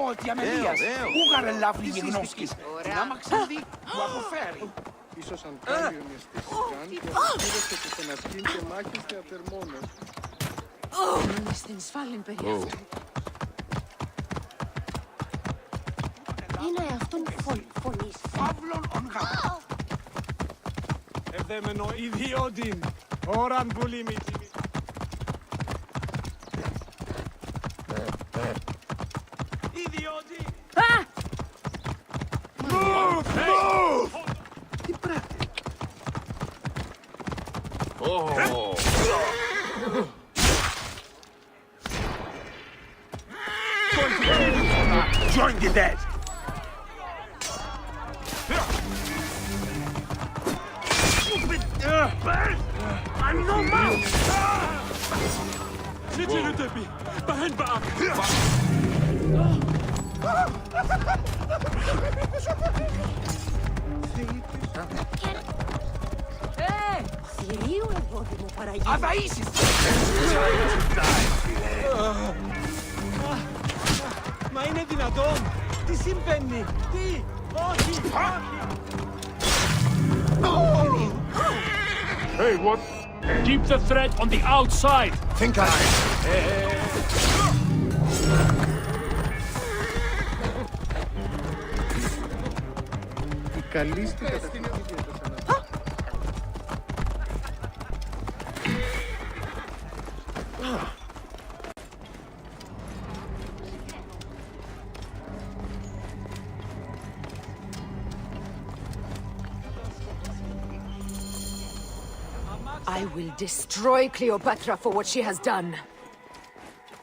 ότι αμελίας. Ούγαρε λάφλη γεγνώσκης. Να μ' αξαδεί, του αποφέρει. Ίσως αν κάνει ο μυστής και αποφύρωσε και τον ασκήν και μάχης θεατερμόνος. Στην σφάλιν περί είναι αυτόν φωνής. Φαύλων ον γάμο. Ευδέμενο ιδιότην. Ώραν πουλί μη. Ιδιότη! Τι πράττει. Join the dead. I'm no mouse. C'était le tapis. Bahen Baak. Θηρίου ευόδημο παραγγείλει. Αδαΐσεις. Μα είναι δυνατόν! Τι συμβαίνει! Τι! Όχι! Όχι! Hey, what? Keep the threat on the outside! Think I... Η καλή στην κατασκευή I will destroy Cleopatra for what she has done.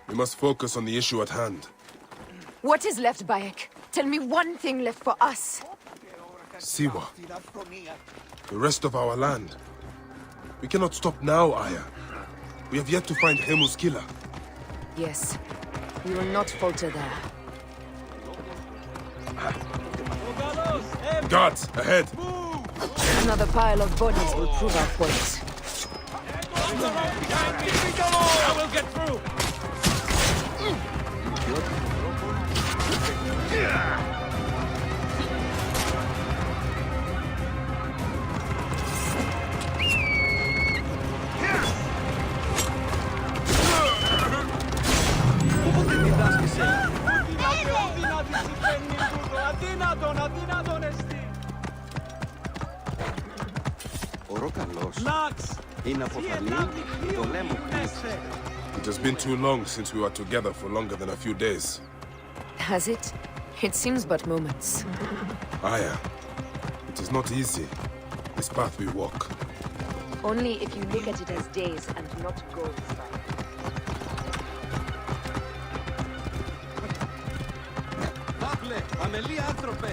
We must focus on the issue at hand. What is left, Bayek? Tell me one thing left for us. Siwa. The rest of our land. We cannot stop now, Aya. We have yet to find Hemu's killer. Yes, we will not falter there. Guards, ahead! Another pile of bodies will prove our point. I will get through! Αδύνατον εστί! Ο Ροκαλός Λάξ! είναι αποφανή το λέμο χτίσε. It has been too long since we were together for longer than a few days. Has it? It seems but moments. Aya, it is not easy, this path we walk. Only if you look at it as days and not goals. Παύλε, αμελή άνθρωπε!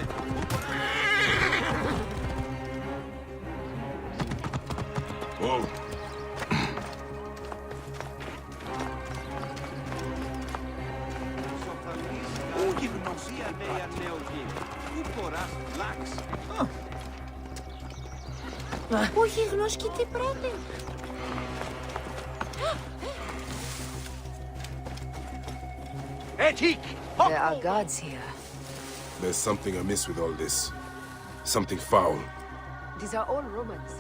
Whoa. Ού γυμνοσία νέα νεογή. Ού κοράς λάξ. Όχι γνώσκει τι πρέπει. There are guards here. There's something amiss with all this. Something foul. These are all Romans.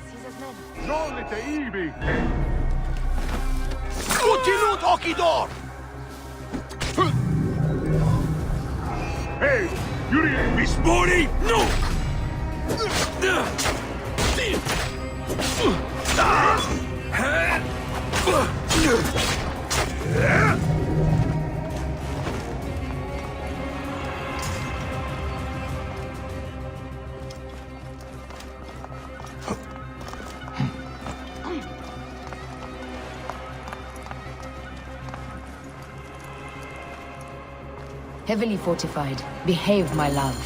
Caesar's men. Ζώνετε ήδη! Utilut ochidor! Hey, Yuri! Mismori! No! Heavily fortified. Behave, my love.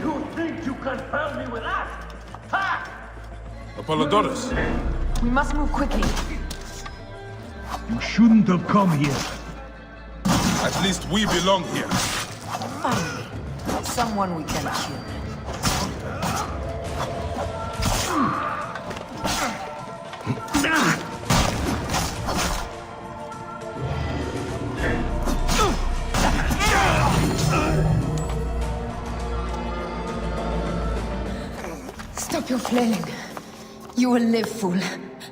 You think you can foul me with that? Ha! Apollodorus! We must move quickly. You shouldn't have come here. At least we belong here. Finally, someone we can kill. You're flailing. You will live, fool.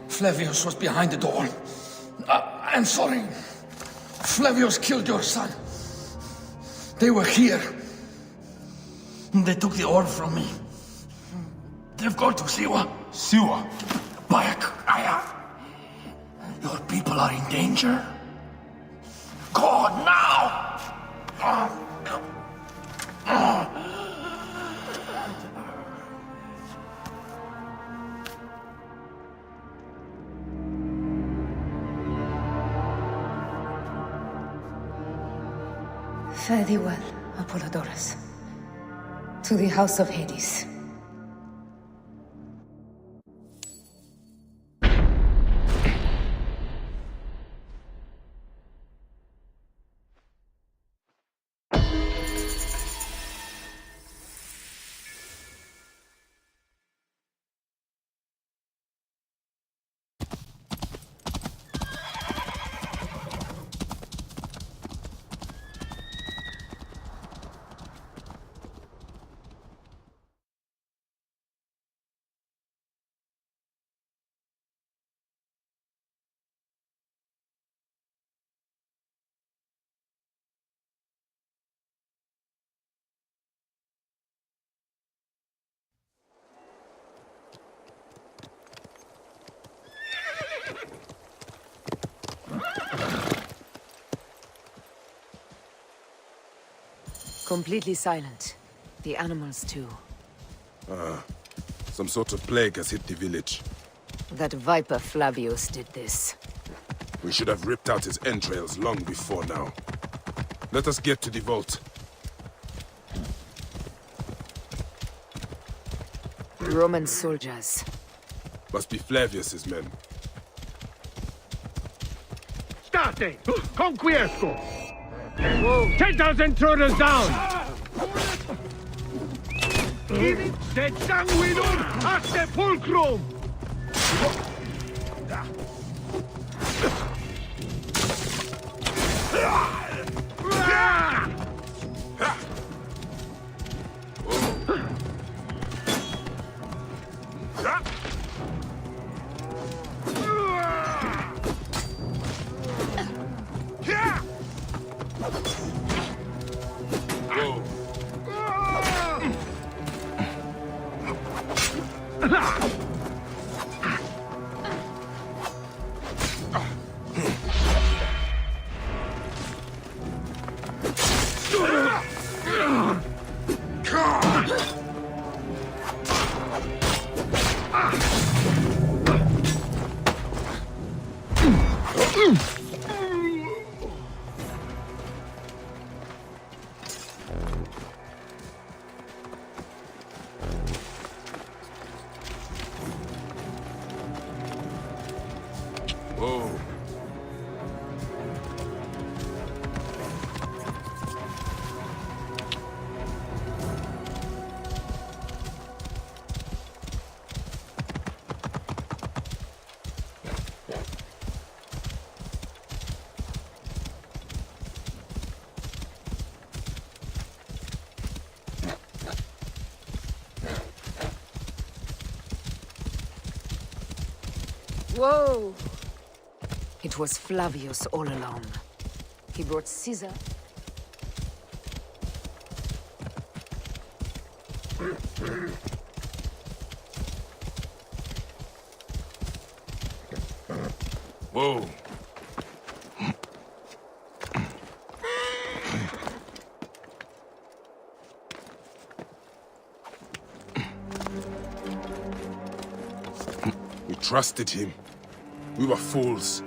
Flavius was behind the door. I'm sorry. Flavius killed your son. They were here. They took the orb from me. They've gone to Siwa. Siwa? Bayek, Aya. Your people are in danger. Go now! Fare thee well, Apoolodorus. To the House of Hades. Completely silent. The animals, too. Some sort of plague has hit the village. That viper Flavius did this. We should have ripped out his entrails long before now. Let us get to the vault. Roman soldiers. Must be Flavius's men. State! Conquiesco! 10,000 intruders down! De sanguinum a sepulcrum! Whoa. Whoa! It was Flavius all along. He brought Caesar. Whoa. We trusted him. We were fools.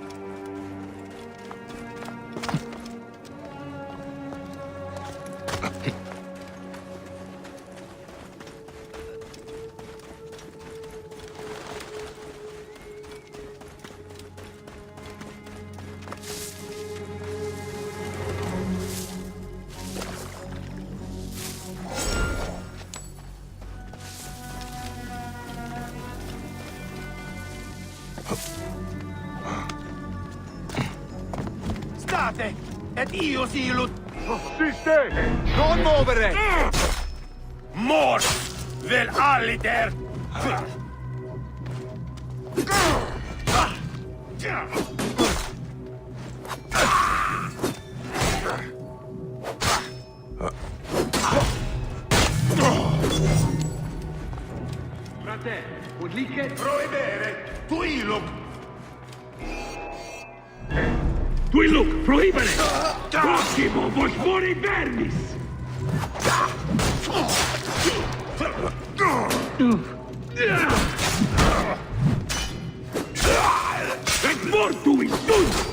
State! Et io silut! Sistete! Non muovere! Mort! Vel alliter! Frate, udlike prohibere, tu ilum. Tu ilum prohibere. Proximo vos mori vermis. Et mortuis sunt.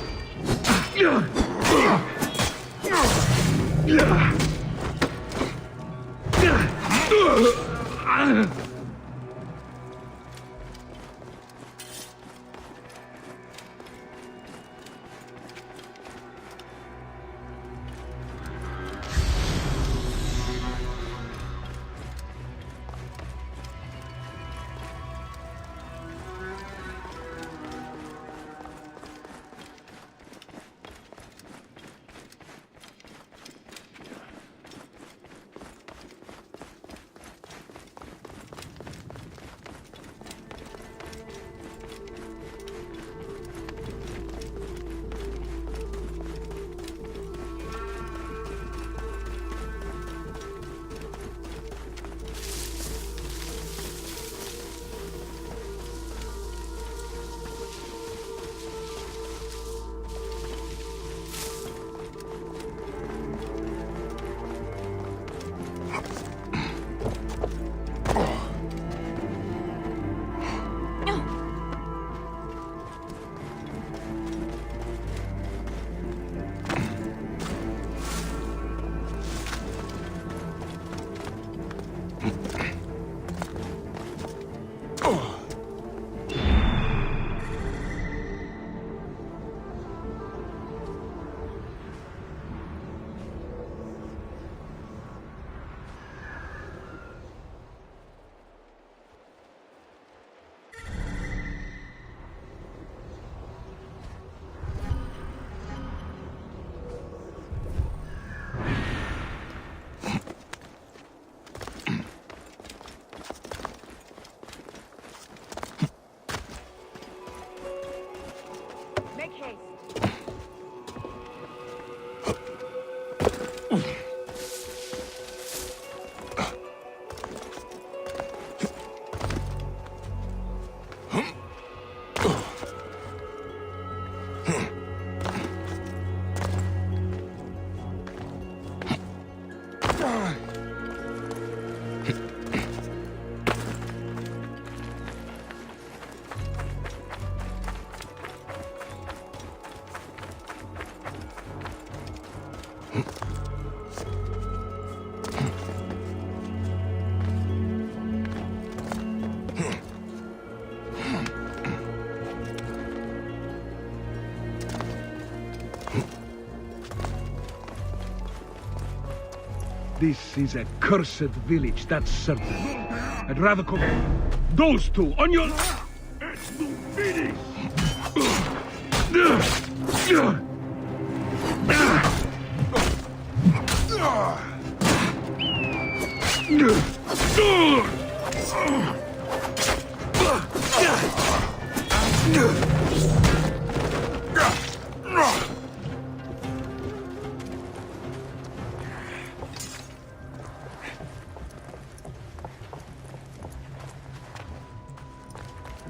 This is a cursed village, that's certain. I'd rather come... Those two, on your... Finish.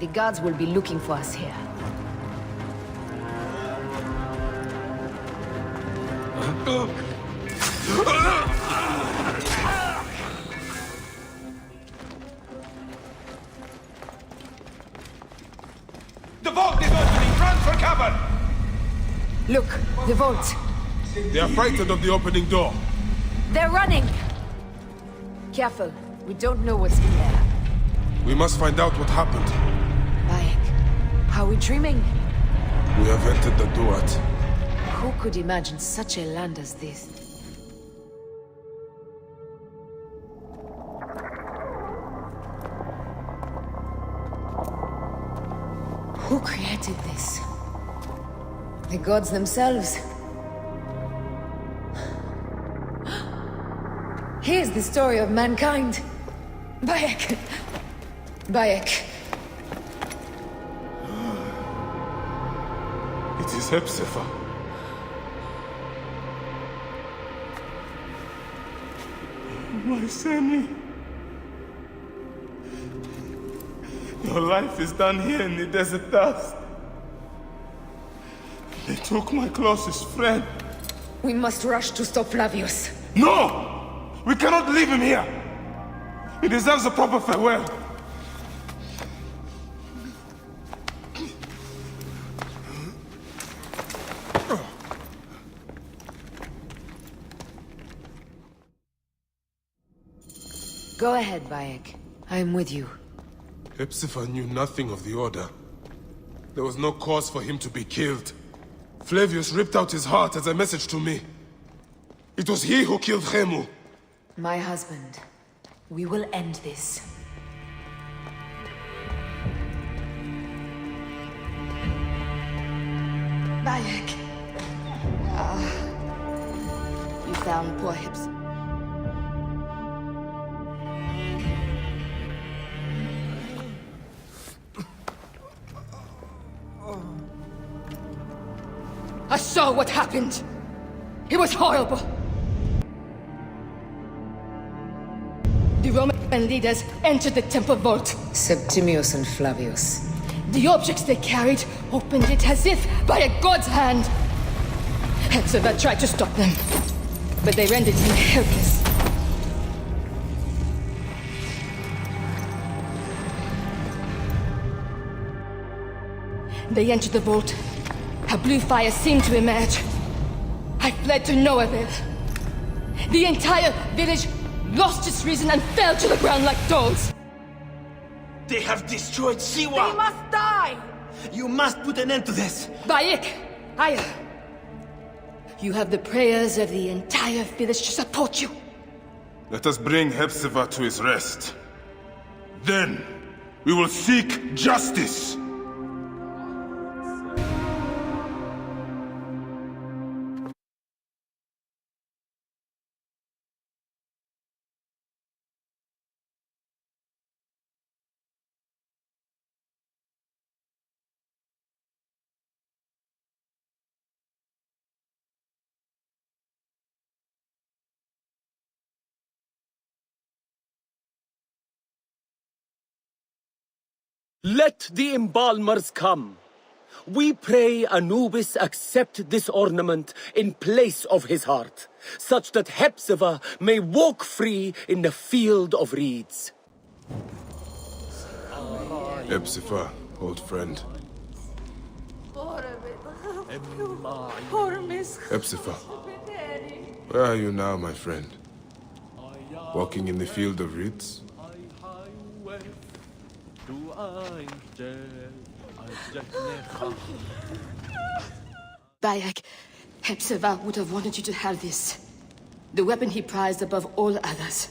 The guards will be looking for us here. The vault is opening! Run for cover! Look, the vault. They are frightened of the opening door. They're running! Careful, we don't know what's in there. We must find out what happened. Bayek, are we dreaming? We have entered the Duat. Who could imagine such a land as this? Who created this? The gods themselves? Here's the story of mankind. Bayek! Bayek. It is Hepzefa. My Sammy. Your life is done here in the desert dust. They took my closest friend. We must rush to stop Flavius. No! We cannot leave him here! He deserves a proper farewell. Go ahead, Bayek. I am with you. Hepzefa knew nothing of the order. There was no cause for him to be killed. Flavius ripped out his heart as a message to me. It was he who killed Khemu. My husband. We will end this. Bayek. You found poor Hepzefa. I saw what happened. It was horrible. The Roman leaders entered the temple vault. Septimius and Flavius. The objects they carried opened it as if by a god's hand. Hepzefa tried to stop them, but they rendered him helpless. They entered the vault. A blue fire seemed to emerge. I fled to no avail. The entire village lost its reason and fell to the ground like dogs. They have destroyed Siwa! They must die! You must put an end to this! Bayek! Aya! You have the prayers of the entire village to support you. Let us bring Hepzefa to his rest. Then, we will seek justice! Let the embalmers come. We pray Anubis accept this ornament in place of his heart, such that Hepzefa may walk free in the field of reeds. Hepzefa, old friend. Hepzefa, where are you now, my friend? Walking in the field of reeds? Bayek, Hepzefa would have wanted you to have this. The weapon he prized above all others.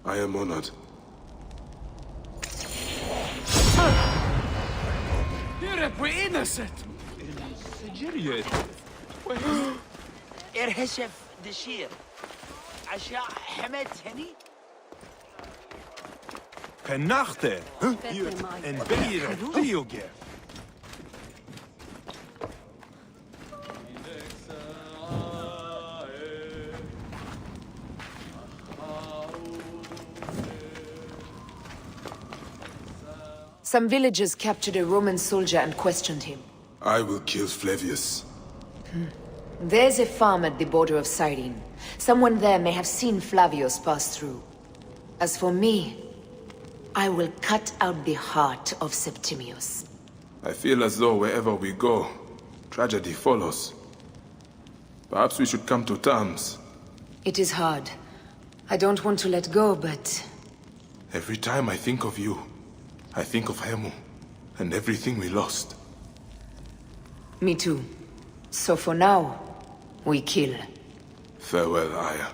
I am honored. You're innocent! ارهشف دشير عشاء حمد هني Penachte! En Beire, Dioge! Some villagers captured a Roman soldier and questioned him. I will kill Flavius. There's a farm at the border of Cyrene. Someone there may have seen Flavius pass through. As for me, I will cut out the heart of Septimius. I feel as though wherever we go, tragedy follows. Perhaps we should come to terms. It is hard. I don't want to let go, but... Every time I think of you, I think of Khemu, and everything we lost. Me too. So for now, we kill. Farewell, Aya.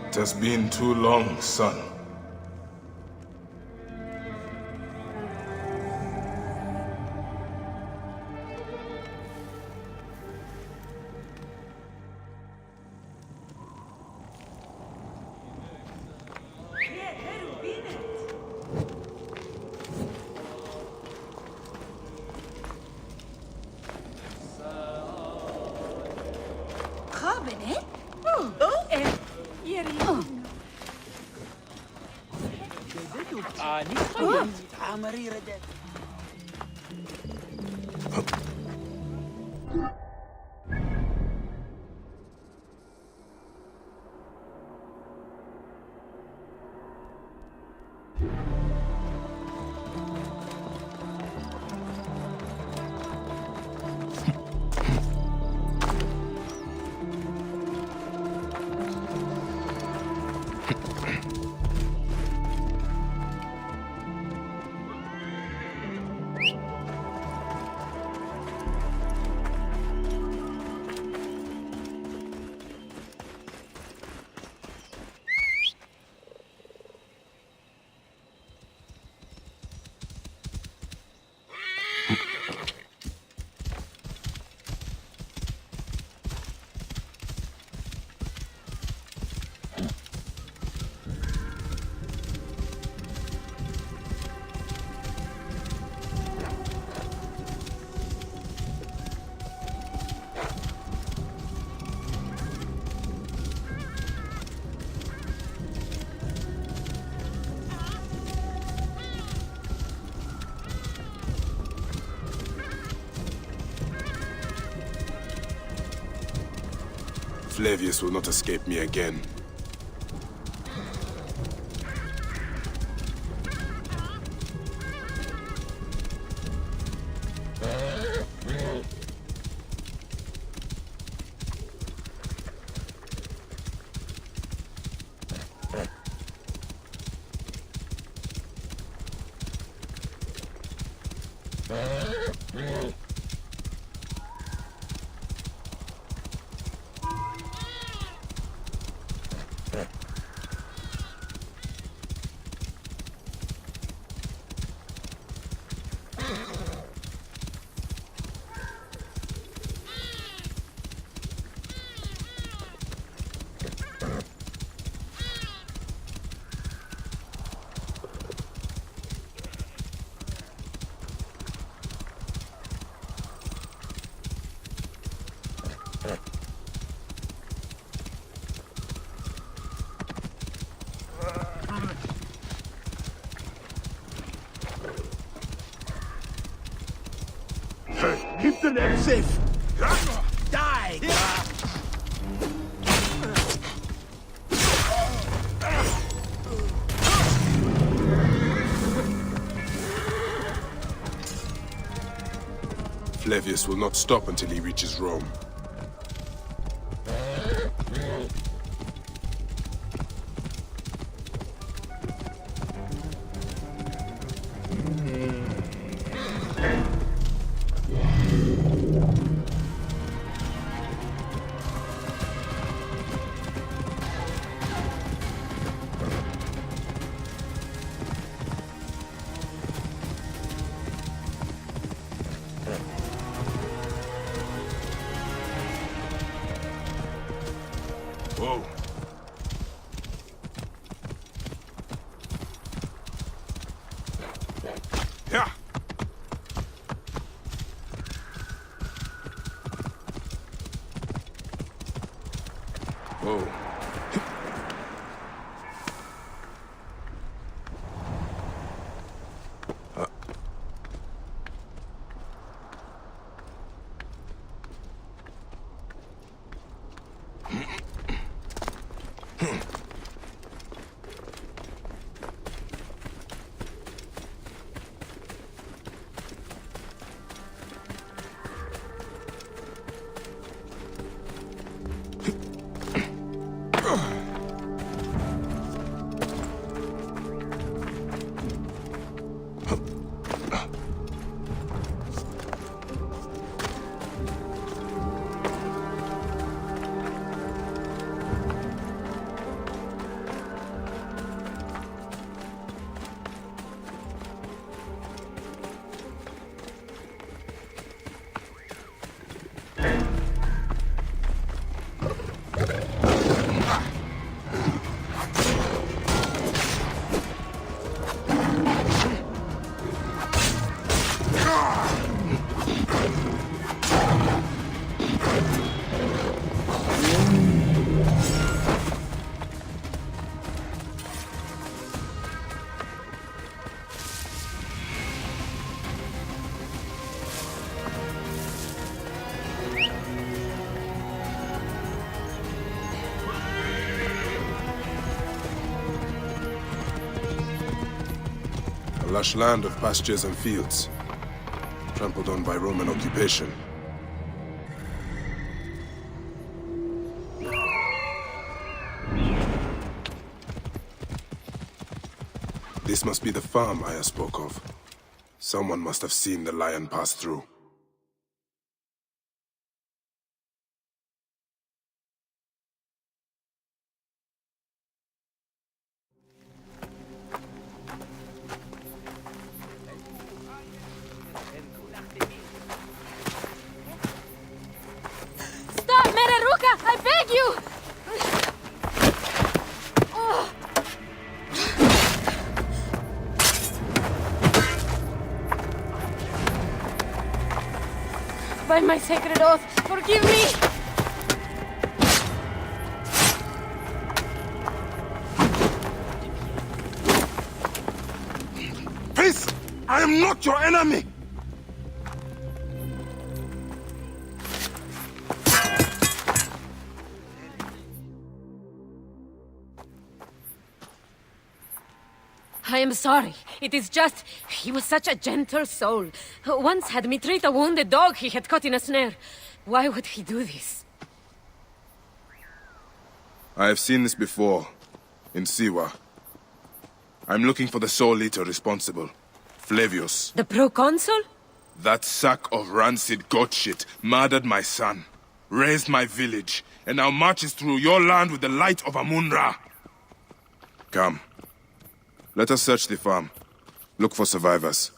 It has been too long, son. bene? Ieri. Flavius will not escape me again. Keep the net safe. Die! Flavius will not stop until he reaches Rome. Whoa. Yeah. Whoa. lush land of pastures and fields, trampled on by Roman occupation. This must be the farm Aya spoke of. Someone must have seen the lion pass through. Stop, Mereruka! I beg you! By my sacred oath, forgive me! Peace! I am not your enemy! I am sorry. It is just... he was such a gentle soul. Once had me treat a wounded dog he had caught in a snare. Why would he do this? I have seen this before, in Siwa. I'm looking for the sole leader responsible, Flavius. The proconsul? That sack of rancid goat shit murdered my son, raised my village, and now marches through your land with the light of Amun-Ra. Come. Let us search the farm. Look for survivors.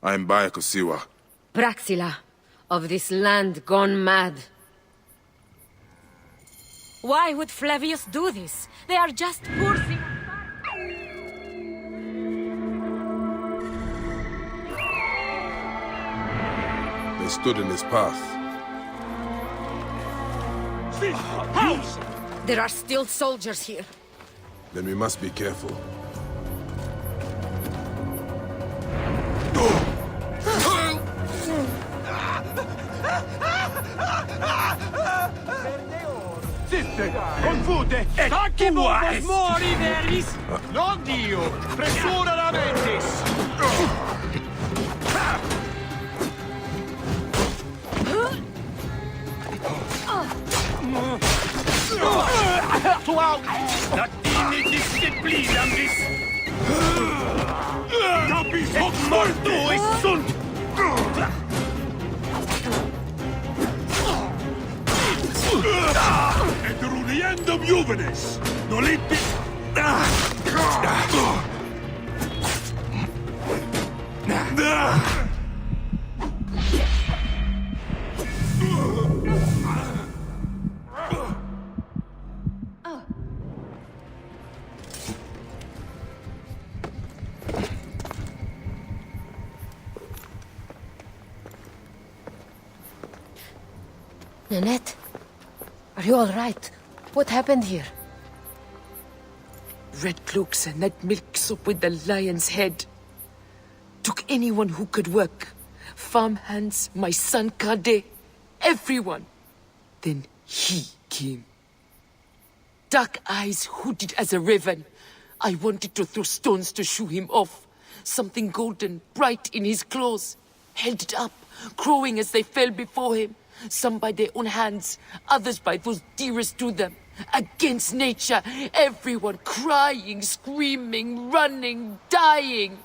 I am Rabiah Siwa. Praxilla, of this land gone mad. Why would Flavius do this? They are just poor things. They stood in his path. There are still soldiers here. Then we must be careful. Zitte! Confute! Tacche vos mori veris! Non Dio! Pressura la mentis! Tu au! Latini disciplinandis! Capis hoc mortu et sunt! Et rudiendum juvenes, noliti... Nenet, are you all right? What happened here? Red cloaks and that milk soup with the lion's head. Took anyone who could work. Farmhands, my son Kade, everyone. Then he came. Dark eyes hooded as a raven. I wanted to throw stones to shoo him off. Something golden, bright in his claws. Held it up, crowing as they fell before him. Some by their own hands, others by those dearest to them. Against nature, everyone crying, screaming, running, dying.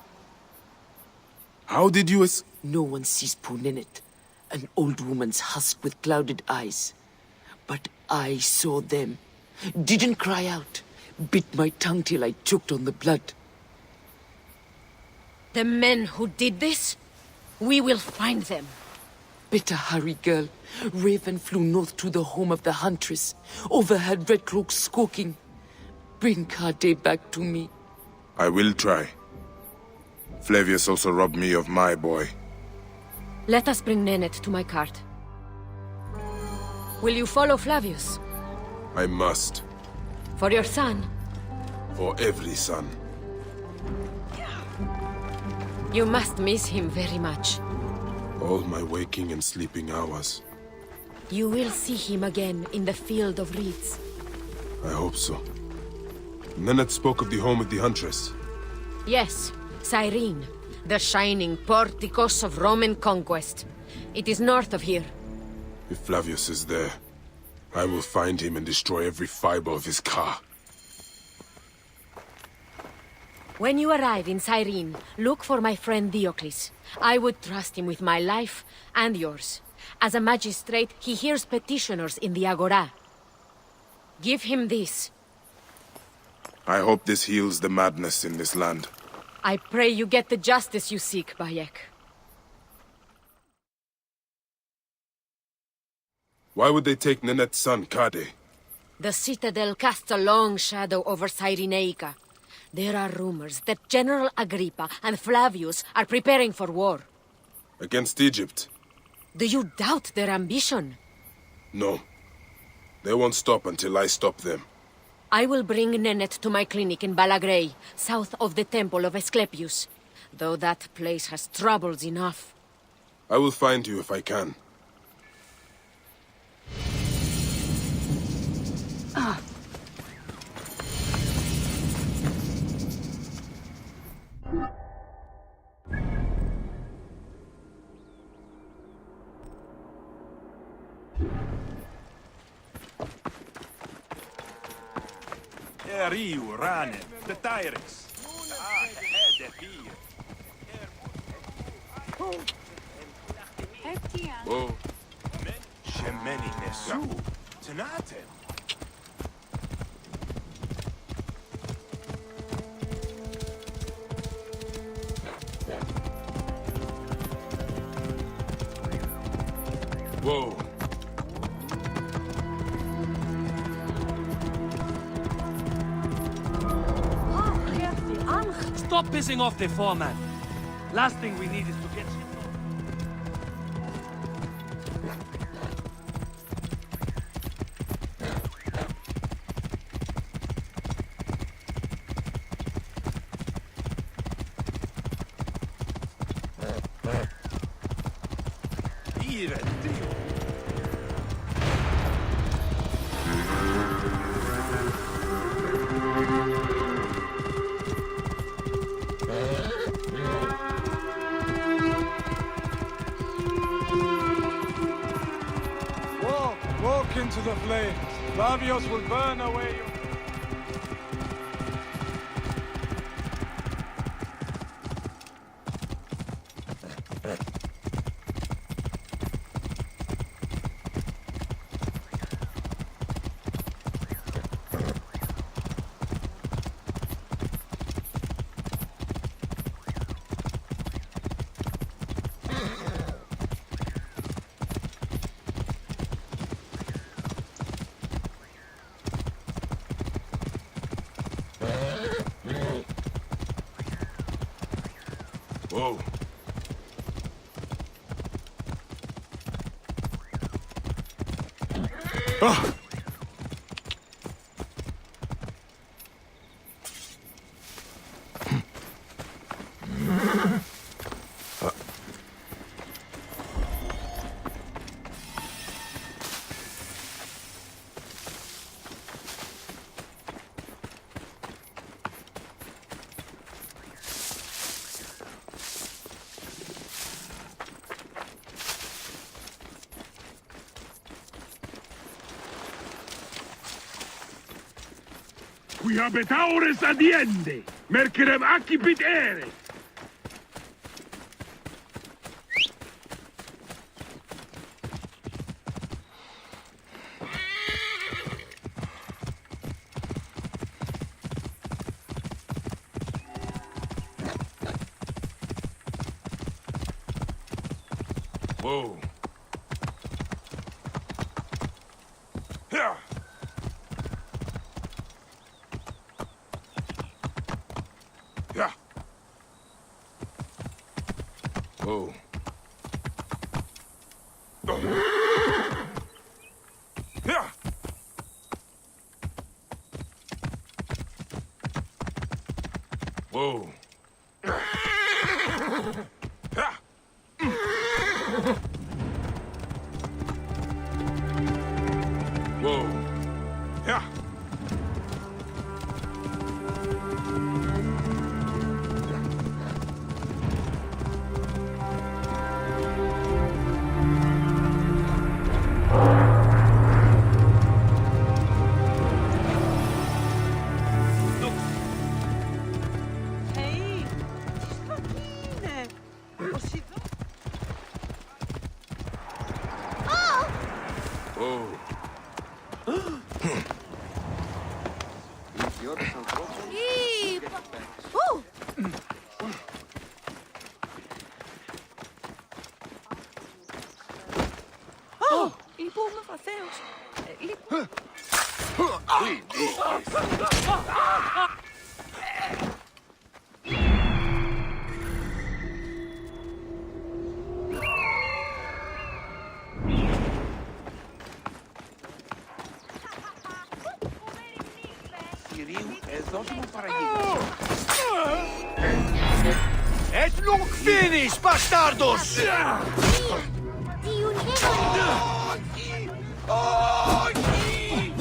How did you No one sees poor Nenet, an old woman's husk with clouded eyes. But I saw them. Didn't cry out. Bit my tongue till I choked on the blood. The men who did this? We will find them. Better hurry, girl. Raven flew north to the home of the huntress. Overheard red cloaks squawking. Bring Kade back to me. I will try. Flavius also robbed me of my boy. Let us bring Nenet to my cart. Will you follow Flavius? I must. For your son? For every son. You must miss him very much. All my waking and sleeping hours. You will see him again in the field of reeds. I hope so. Nenet spoke of the home of the huntress. Yes. Cyrene, the shining porticos of Roman conquest. It is north of here. If Flavius is there, I will find him and destroy every fiber of his car. When you arrive in Cyrene, look for my friend Diocles. I would trust him with my life and yours. As a magistrate, he hears petitioners in the Agora. Give him this. I hope this heals the madness in this land. I pray you get the justice you seek, Bayek. Why would they take Nenet's son, Kade? The Citadel casts a long shadow over Kyrenaika. There are rumors that General Agrippa and Flavius are preparing for war. Against Egypt? Do you doubt their ambition? No. They won't stop until I stop them. I will bring Nenet to my clinic in Balagrey, south of the Temple of Asclepius. Though that place has troubles enough. I will find you if I can. Riu, Rane, the Tyrix. Whoa. Shemeni Nesu, Tanate. Whoa. Stop pissing off the foreman. Last thing we need is to get... Walk into the flames. Flavius will burn away your... Whoa. Ah! Qui habetaures adiende, mercerem accipit ere. Whoa. Yeah. Whoa. Yeah. Whoa. Whoa. Yeah. Oh. Λοιπόν, με φαθαίος. Κυρίου, δώσε μου παραγγελία. Et nunc finis, bastardos! Όχι!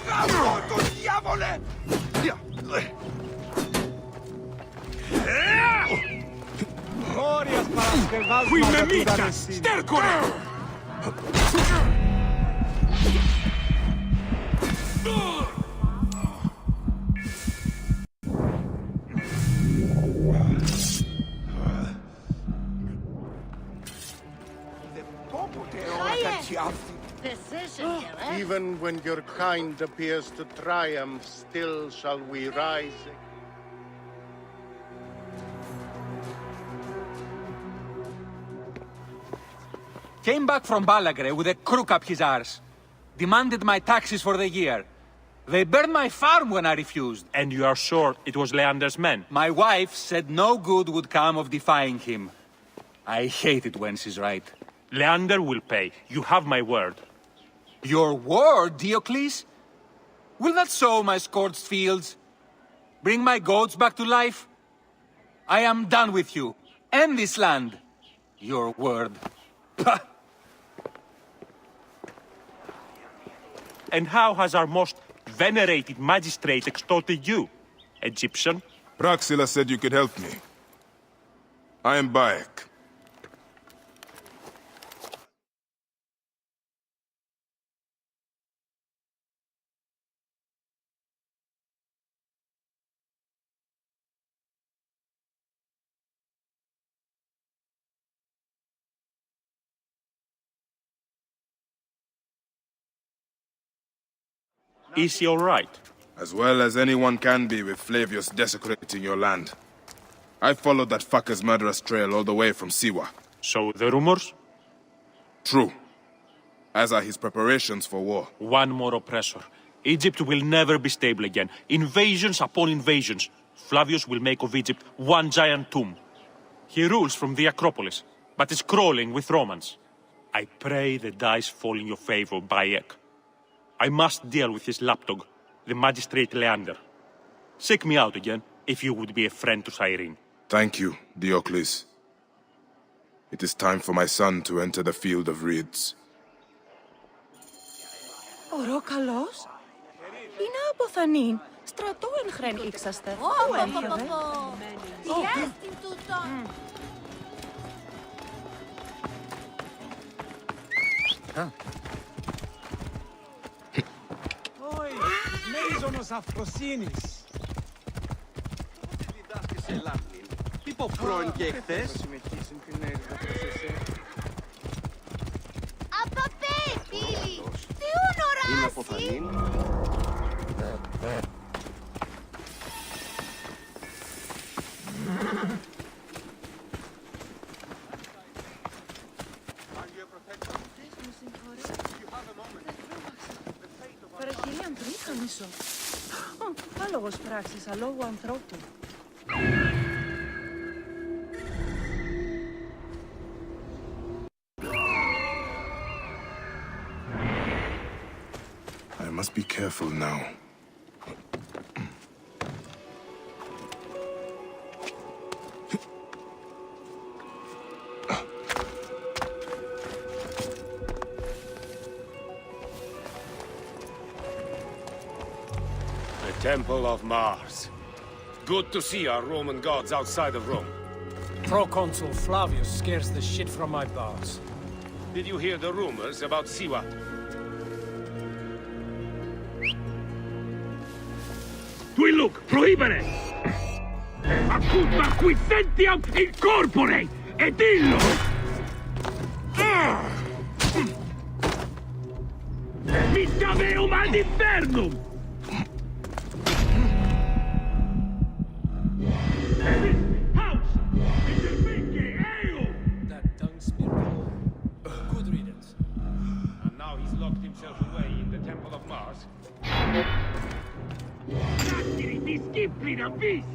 Γαμώ το διάβολε! Glorias Parascevas qui me mica! Stercore! Even when your kind appears to triumph, still shall we rise. Came back from Balagre with a crook up his arse. Demanded my taxes for the year. They burned my farm when I refused. And you are sure it was Leander's men? My wife said no good would come of defying him. I hate it when she's right. Leander will pay. You have my word. Your word, Diocles? Will that sow my scorched fields? Bring my goats back to life? I am done with you. And this land. Your word. Pah! And how has our most venerated magistrate extorted you, Egyptian? Praxilla said you could help me. I am Bayek. Is he all right? As well as anyone can be with Flavius desecrating your land. I followed that fucker's murderous trail all the way from Siwa. So, the rumors? True. As are his preparations for war. One more oppressor. Egypt will never be stable again. Invasions upon invasions. Flavius will make of Egypt one giant tomb. He rules from the Acropolis, but is crawling with Romans. I pray the dice fall in your favor, Bayek. I must deal with his lapdog, the magistrate Leander. Seek me out again, if you would be a friend to Cyrene. Thank you, Diocles. It is time for my son to enter the field of reeds. Ο Ροκαλός είναι από Θανήν. Στρατό εν χρέν ήξαστε. Πού έρχεται? Τι έστειν τούτον. Oi, μέιζονος αφροσύνης. Διδάσκεσαι Λάτιν. Τι πω πρώην και εχθές. Απαπέ, φίλοι. Τι ούν Είναι από Φανήν. Παραχειρίαν τρίχα μισό. Άλογος πράξης, αλόγου ανθρώπου. I must be careful now. Temple of Mars. Good to see our Roman gods outside of Rome. Proconsul Flavius scares the shit from my boss. Did you hear the rumors about Siwa? Tui look, prohibere! Acut acquisentiam incorpore, et illo! Miscaveum ad infernum! That dung spear. Good riddance. And now he's locked himself away in the Temple of Mars. Disciplina bis!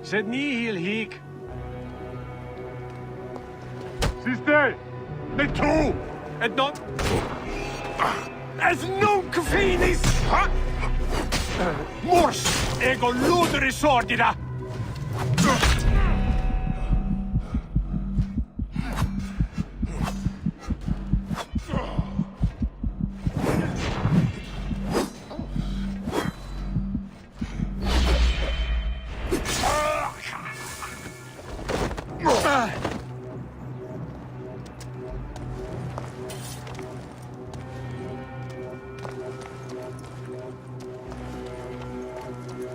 Sed nihil hic. Sister! Ne tu! Et non... As nunc finis! Mors ego ludere sordida!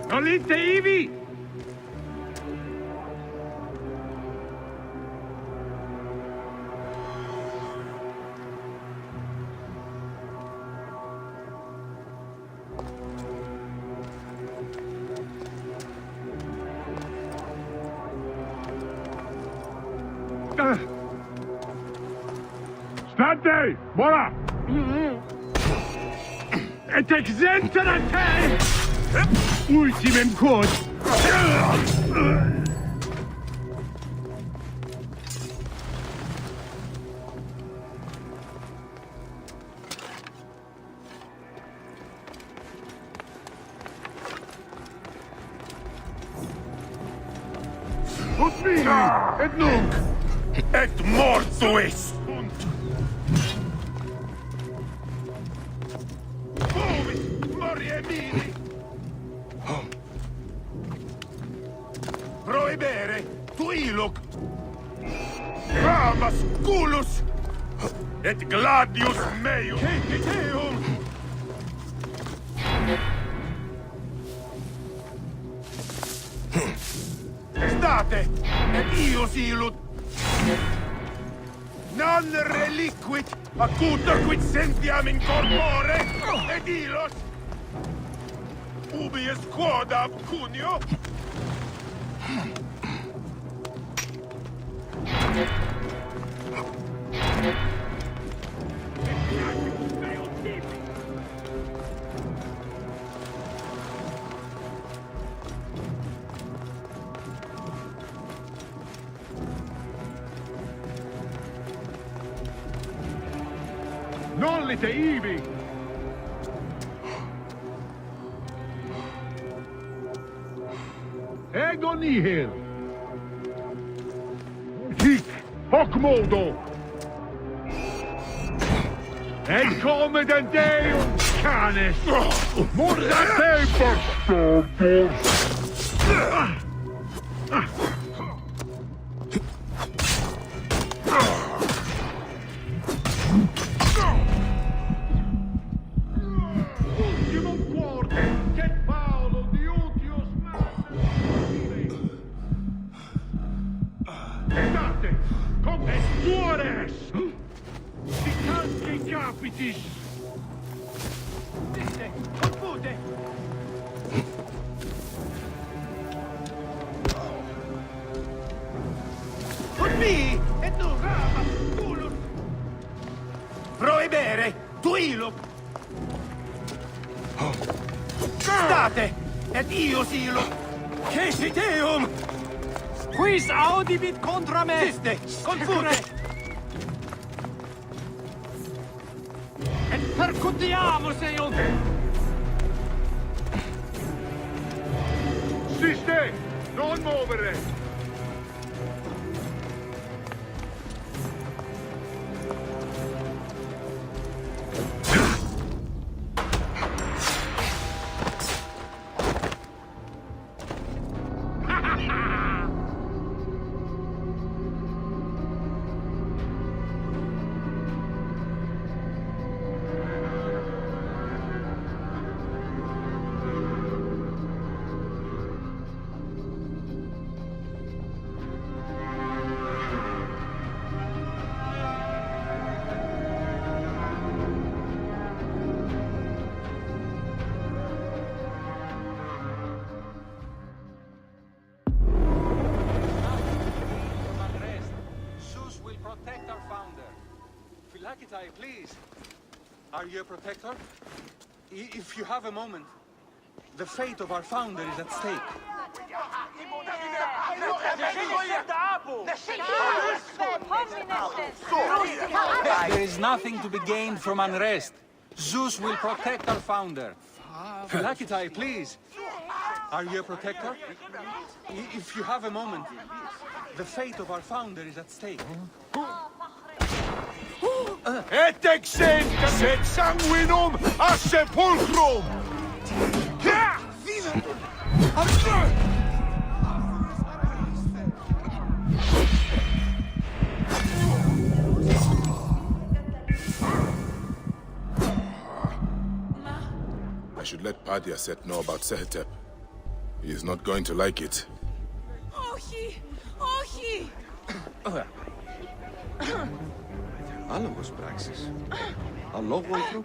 Nolite ivi! State! Mora! Et exentera te! Ultimem quod! Ut mihi, et nunc, et mortuis! Movis, morie mili! Proebere, tu iloc! Ramas culus! Et gladius meum! Ceteum! State, et io silut! Non reliquit, acuta quid sentiam in corpore, et ilos! Ubi est quodam cunio? Nollite ivi! Ego nihil! Hic, hoc modo! Et comedent Deum canis! Murda tempus! Mi, et tu rama, tulus. Prohibere, tuilum. State, et io silum. Cesiteum. Quis audibit contra me? Siste, confute. Et percutiamus eum. Siste, non muovere! Please. Are you a protector? If you have a moment, the fate of our founder is at stake. There is nothing to be gained from unrest. Zeus will protect our founder. Philakitai, please. Are you a protector? If you have a moment, the fate of our founder is at stake. Et exentes et sanguinum a sepulchrum! I should let Padiaset know about Sehetep. He is not going to like it. Όχι! Άλογος πράξης. Αλόγου ήθρου.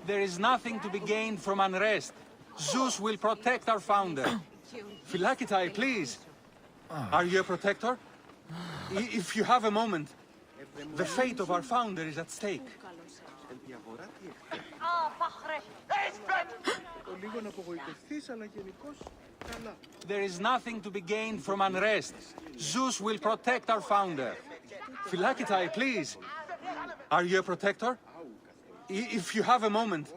There is nothing to be gained from unrest. Zeus will protect our founder. Philakitai, please. Are you a protector? If you have a moment, the fate of our founder is at stake. There is nothing to be gained from unrest. Zeus will protect our founder. Philakitai, please. Are you a protector? If you have a moment,